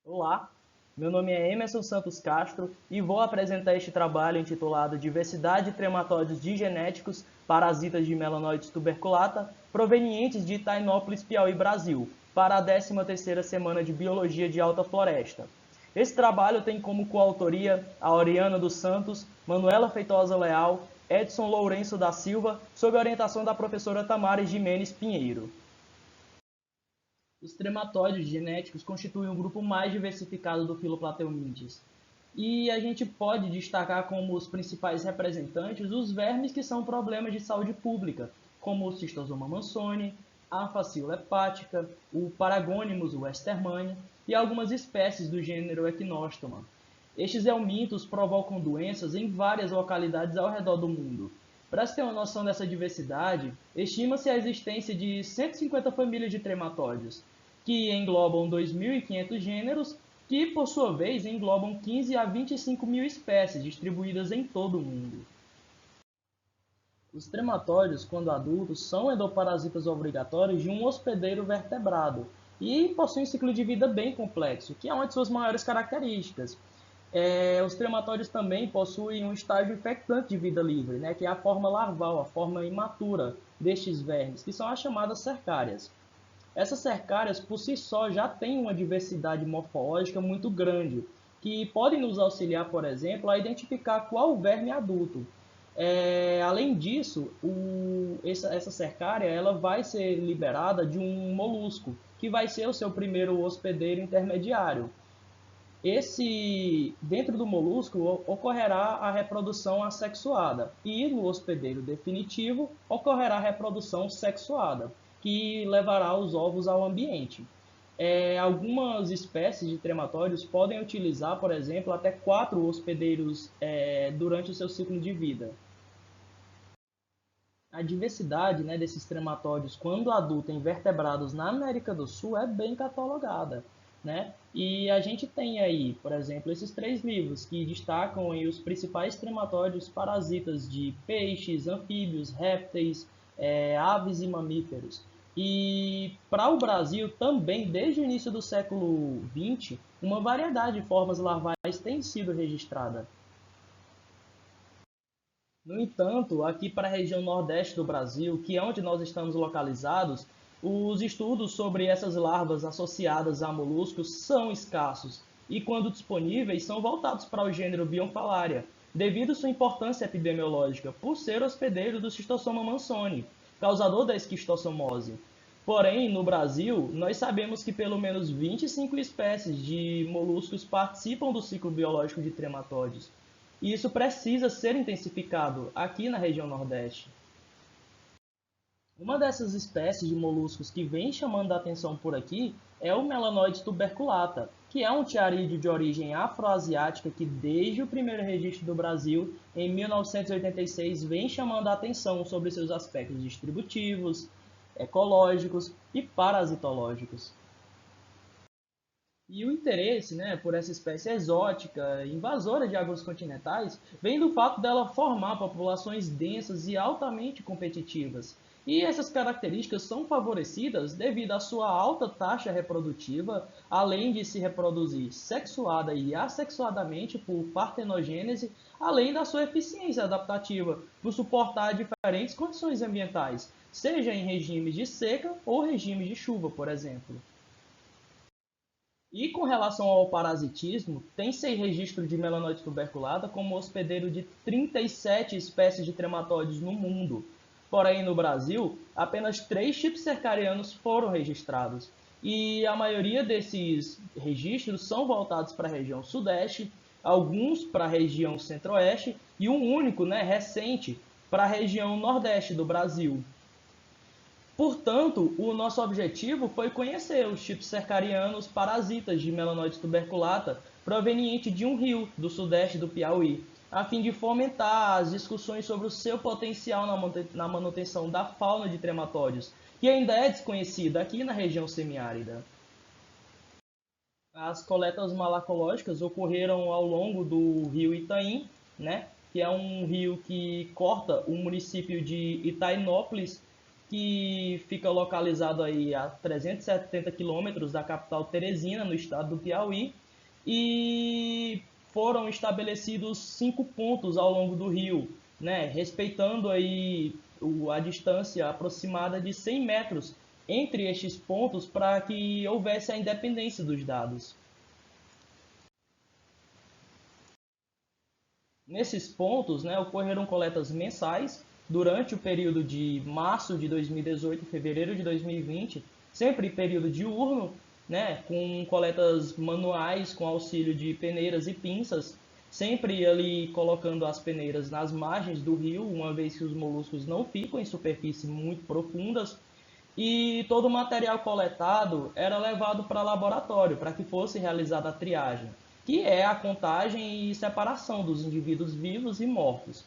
Olá, meu nome é Emerson Santos Castro e vou apresentar este trabalho intitulado Diversidade de trematóides digenéticos parasitas de melanoides tuberculata provenientes de Itainópolis, Piauí, Brasil, para a 13ª semana de Biologia de Alta Floresta. Esse trabalho tem como coautoria a Oriana dos Santos, Manuela Feitosa Leal, Edson Lourenço da Silva, sob a orientação da professora Tamares Jimenez Pinheiro. Os trematóides genéticos constituem o grupo mais diversificado do Philoplateominthes. E a gente pode destacar como os principais representantes os vermes que são problemas de saúde pública, como o Schistosoma mansoni, a Faciola hepática, o Paragonimus westermania e algumas espécies do gênero Echinostoma. Estes helmintos provocam doenças em várias localidades ao redor do mundo. Para se ter uma noção dessa diversidade, estima-se a existência de 150 famílias de trematóides, que englobam 2.500 gêneros, que por sua vez englobam 15 a 25 mil espécies distribuídas em todo o mundo. Os trematóides, quando adultos, são endoparasitas obrigatórios de um hospedeiro vertebrado e possuem um ciclo de vida bem complexo, que é uma de suas maiores características. Os trematóides também possuem um estágio infectante de vida livre, né, que é a forma larval, a forma imatura destes vermes, que são as chamadas cercárias. Essas cercárias, por si só, já têm uma diversidade morfológica muito grande, que podem nos auxiliar, por exemplo, a identificar qual verme é adulto. Além disso, essa cercária ela vai ser liberada de um molusco, que vai ser o seu primeiro hospedeiro intermediário. Dentro do molusco ocorrerá a reprodução assexuada e no hospedeiro definitivo ocorrerá a reprodução sexuada, que levará os ovos ao ambiente. Algumas espécies de trematóides podem utilizar, por exemplo, até 4 hospedeiros durante o seu ciclo de vida. A diversidade, né, desses trematóides, quando adulta em vertebrados na América do Sul, é bem catalogada. Né? E a gente tem aí, por exemplo, esses 3 livros que destacam aí os principais trematóides parasitas de peixes, anfíbios, répteis, aves e mamíferos. E para o Brasil também, desde o início do século XX, uma variedade de formas larvais tem sido registrada. No entanto, aqui para a região nordeste do Brasil, que é onde nós estamos localizados, os estudos sobre essas larvas associadas a moluscos são escassos e, quando disponíveis, são voltados para o gênero Bionfalaria, devido à sua importância epidemiológica, por ser hospedeiro do Schistosoma mansoni, causador da esquistossomose. Porém, no Brasil, nós sabemos que pelo menos 25 espécies de moluscos participam do ciclo biológico de trematóides. E isso precisa ser intensificado aqui na região Nordeste. Uma dessas espécies de moluscos que vem chamando a atenção por aqui é o Melanoides tuberculata, que é um tiarídeo de origem afroasiática que desde o primeiro registro do Brasil, em 1986, vem chamando a atenção sobre seus aspectos distributivos, ecológicos e parasitológicos. E o interesse, né, por essa espécie exótica, invasora de águas continentais, vem do fato dela formar populações densas e altamente competitivas. E essas características são favorecidas devido à sua alta taxa reprodutiva, além de se reproduzir sexuada e assexuadamente por partenogênese, além da sua eficiência adaptativa por suportar diferentes condições ambientais, seja em regimes de seca ou regimes de chuva, por exemplo. E com relação ao parasitismo, tem-se registro de melanoide tuberculata como hospedeiro de 37 espécies de trematóides no mundo. Porém, no Brasil, apenas 3 tipos cercarianos foram registrados. E a maioria desses registros são voltados para a região sudeste, alguns para a região centro-oeste e um único, né, recente, para a região nordeste do Brasil. Portanto, o nosso objetivo foi conhecer os tipos cercarianos parasitas de melanoide tuberculata proveniente de um rio do sudeste do Piauí, a fim de fomentar as discussões sobre o seu potencial na manutenção da fauna de trematóides, que ainda é desconhecida aqui na região semiárida. As coletas malacológicas ocorreram ao longo do rio Itaim, né, que é um rio que corta o município de Itainópolis, que fica localizado aí a 370 quilômetros da capital Teresina, no estado do Piauí, e foram estabelecidos 5 pontos ao longo do rio, né, respeitando aí a distância aproximada de 100 metros entre estes pontos para que houvesse a independência dos dados. Nesses pontos, né, ocorreram coletas mensais durante o período de março de 2018 e fevereiro de 2020, sempre período diurno, né, com coletas manuais com auxílio de peneiras e pinças, sempre ali colocando as peneiras nas margens do rio, uma vez que os moluscos não ficam em superfícies muito profundas, e todo o material coletado era levado para laboratório para que fosse realizada a triagem, que é a contagem e separação dos indivíduos vivos e mortos.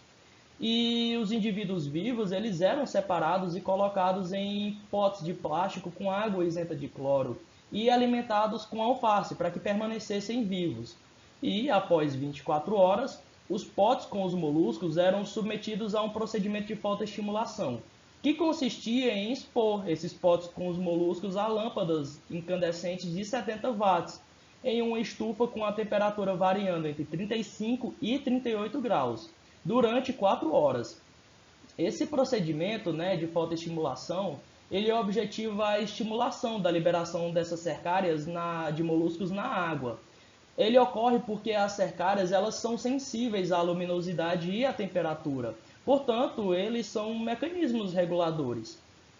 E os indivíduos vivos eles eram separados e colocados em potes de plástico com água isenta de cloro e alimentados com alface para que permanecessem vivos. E após 24 horas, os potes com os moluscos eram submetidos a um procedimento de fotoestimulação, que consistia em expor esses potes com os moluscos a lâmpadas incandescentes de 70 watts, em uma estufa com a temperatura variando entre 35 e 38 graus, durante 4 horas. Esse procedimento, né, de fotoestimulação, ele objetiva a estimulação da liberação dessas cercárias de moluscos na água. Ele ocorre porque as cercárias elas são sensíveis à luminosidade e à temperatura. Portanto, eles são mecanismos reguladores.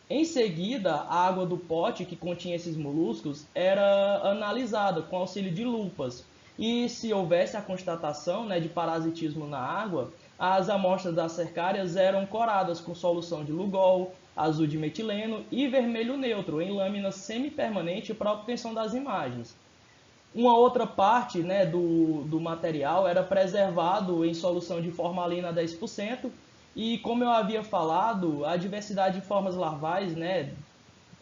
Em seguida, a água do pote que continha esses moluscos era analisada com auxílio de lupas. E se houvesse a constatação, né, de parasitismo na água, as amostras das cercárias eram coradas com solução de Lugol, azul de metileno e vermelho neutro em lâmina semipermanente para obtenção das imagens. Uma outra parte, né, do material era preservado em solução de formalina a 10%, e como eu havia falado, a diversidade de formas larvais, né,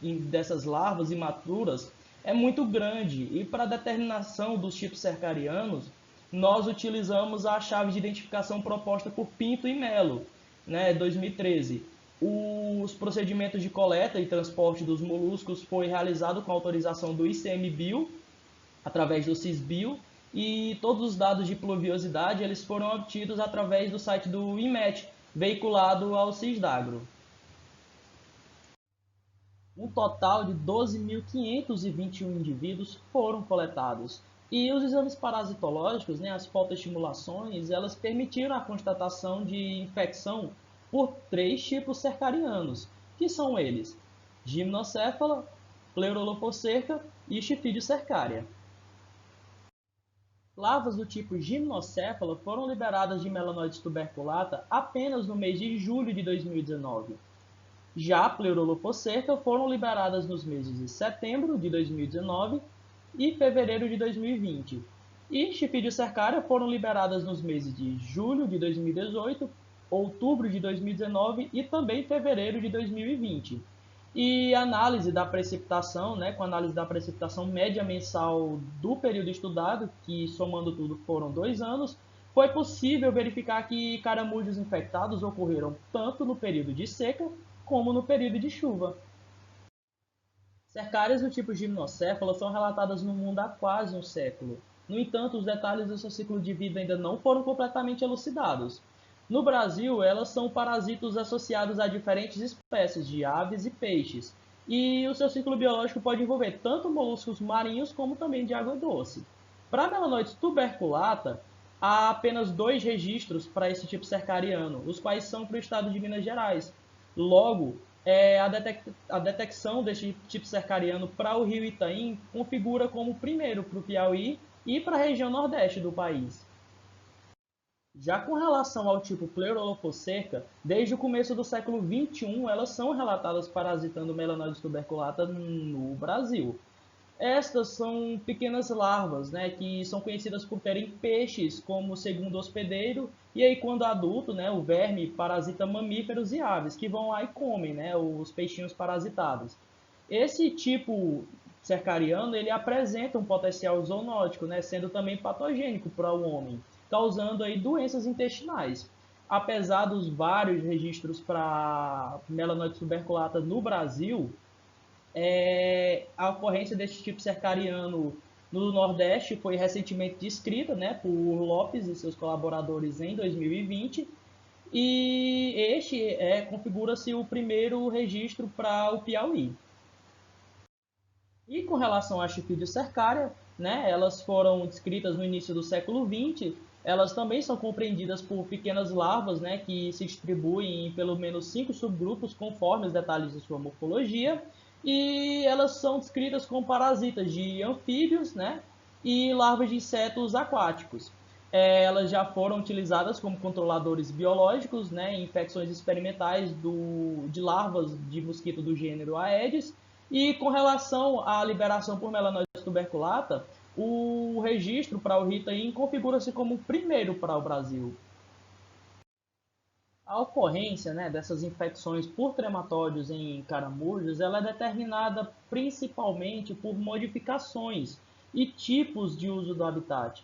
dessas larvas imaturas é muito grande, e para a determinação dos tipos cercarianos, nós utilizamos a chave de identificação proposta por Pinto e Melo, né, 2013. Os procedimentos de coleta e transporte dos moluscos foi realizado com autorização do ICMBio, através do CISBio, e todos os dados de pluviosidade eles foram obtidos através do site do IMET, veiculado ao CISDAGRO. Um total de 12.521 indivíduos foram coletados. E os exames parasitológicos, né, as fotoestimulações, elas permitiram a constatação de infecção por 3 tipos cercarianos, que são eles: gimnocéfala, pleurolopocerca e chifídeo cercária. Larvas do tipo gimnocéfala foram liberadas de Melanoides tuberculata apenas no mês de julho de 2019. Já a pleurolopocerca foram liberadas nos meses de setembro de 2019 e fevereiro de 2020. E chifídeo cercária foram liberadas nos meses de julho de 2018, outubro de 2019 e também fevereiro de 2020. E análise da precipitação, né, com análise da precipitação média mensal do período estudado, que somando tudo foram 2 anos, foi possível verificar que caramujos infectados ocorreram tanto no período de seca como no período de chuva. Cercárias do tipo gimnocéfala são relatadas no mundo há quase um século. No entanto, os detalhes do seu ciclo de vida ainda não foram completamente elucidados. No Brasil, elas são parasitos associados a diferentes espécies de aves e peixes, e o seu ciclo biológico pode envolver tanto moluscos marinhos como também de água doce. Para a Melanoides tuberculata, há apenas 2 registros para esse tipo cercariano, os quais são para o estado de Minas Gerais. Logo, a detecção deste tipo cercariano para o rio Itaim configura como o primeiro para o Piauí e para a região nordeste do país. Já com relação ao tipo Pleurolopocerca, desde o começo do século XXI, elas são relatadas parasitando Melanoides tuberculata no Brasil. Estas são pequenas larvas, né, que são conhecidas por terem peixes como segundo hospedeiro, e aí quando adulto, né, o verme parasita mamíferos e aves, que vão lá e comem, né, os peixinhos parasitados. Esse tipo cercariano, ele apresenta um potencial zoonótico, né, sendo também patogênico para o homem, causando aí doenças intestinais. apesar dos vários registros para melanoide tuberculata no Brasil, a ocorrência desse tipo cercariano no Nordeste foi recentemente descrita, né, por Lopes e seus colaboradores em 2020, e este configura-se o primeiro registro para o Piauí. E com relação à chifídeo cercária, né, elas foram descritas no início do século XX, elas também são compreendidas por pequenas larvas, né, que se distribuem em pelo menos 5 subgrupos conforme os detalhes de sua morfologia, e elas são descritas como parasitas de anfíbios, né, e larvas de insetos aquáticos. Elas já foram utilizadas como controladores biológicos, né, em infecções experimentais de larvas de mosquito do gênero Aedes. E com relação à liberação por melanoide tuberculata, o registro para o Ritalin configura-se como o primeiro para o Brasil. A ocorrência, né, dessas infecções por trematóides em caramujos, ela é determinada principalmente por modificações e tipos de uso do habitat.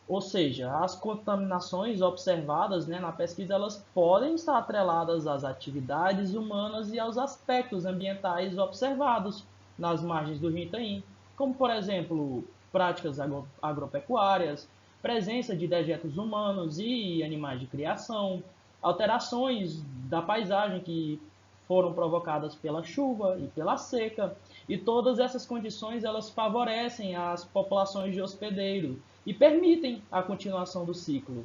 Ou seja, as contaminações observadas, né, na pesquisa, elas podem estar atreladas às atividades humanas e aos aspectos ambientais observados nas margens do rio Itaim, como, por exemplo, práticas agropecuárias, presença de dejetos humanos e animais de criação, alterações da paisagem que foram provocadas pela chuva e pela seca, e todas essas condições elas favorecem as populações de hospedeiro e permitem a continuação do ciclo.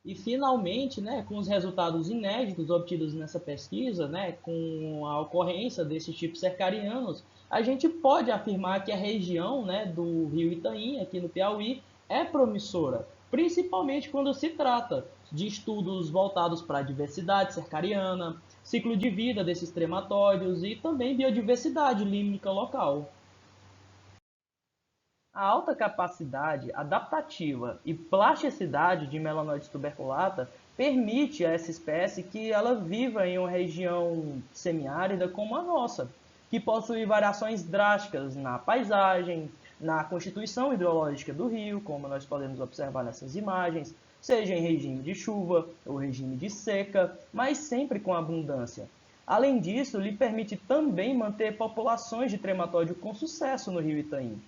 E finalmente, né, com os resultados inéditos obtidos nessa pesquisa, né, com a ocorrência desses tipos cercarianos, a gente pode afirmar que a região, né, do Rio Itaim, aqui no Piauí, é promissora, principalmente quando se trata de estudos voltados para a diversidade cercariana, ciclo de vida desses trematóides e também biodiversidade límnica local. A alta capacidade adaptativa e plasticidade de Melanoides tuberculata permite a essa espécie que ela viva em uma região semiárida como a nossa, que possui variações drásticas na paisagem, na constituição hidrológica do rio, como nós podemos observar nessas imagens, seja em regime de chuva ou regime de seca, mas sempre com abundância. Além disso, lhe permite também manter populações de trematóide com sucesso no rio Itaim.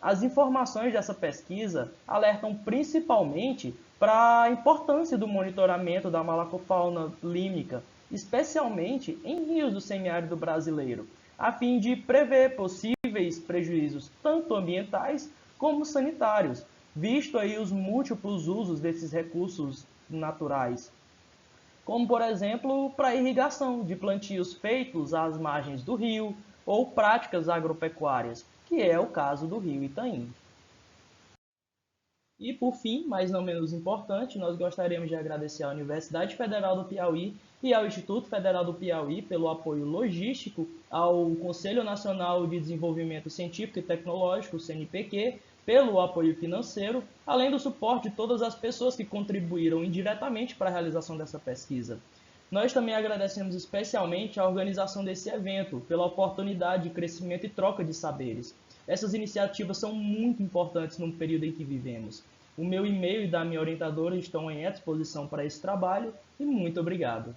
As informações dessa pesquisa alertam principalmente para a importância do monitoramento da malacofauna límica, especialmente em rios do semiárido brasileiro, a fim de prever possíveis prejuízos tanto ambientais como sanitários, visto aí os múltiplos usos desses recursos naturais, como por exemplo para a irrigação de plantios feitos às margens do rio ou práticas agropecuárias, que é o caso do rio Itaim. E por fim, mas não menos importante, nós gostaríamos de agradecer à Universidade Federal do Piauí e ao Instituto Federal do Piauí pelo apoio logístico, ao Conselho Nacional de Desenvolvimento Científico e Tecnológico, CNPq, pelo apoio financeiro, além do suporte de todas as pessoas que contribuíram indiretamente para a realização dessa pesquisa. Nós também agradecemos especialmente a organização desse evento, pela oportunidade de crescimento e troca de saberes. Essas iniciativas são muito importantes no período em que vivemos. O meu e-mail e da minha orientadora estão à disposição para esse trabalho e muito obrigado.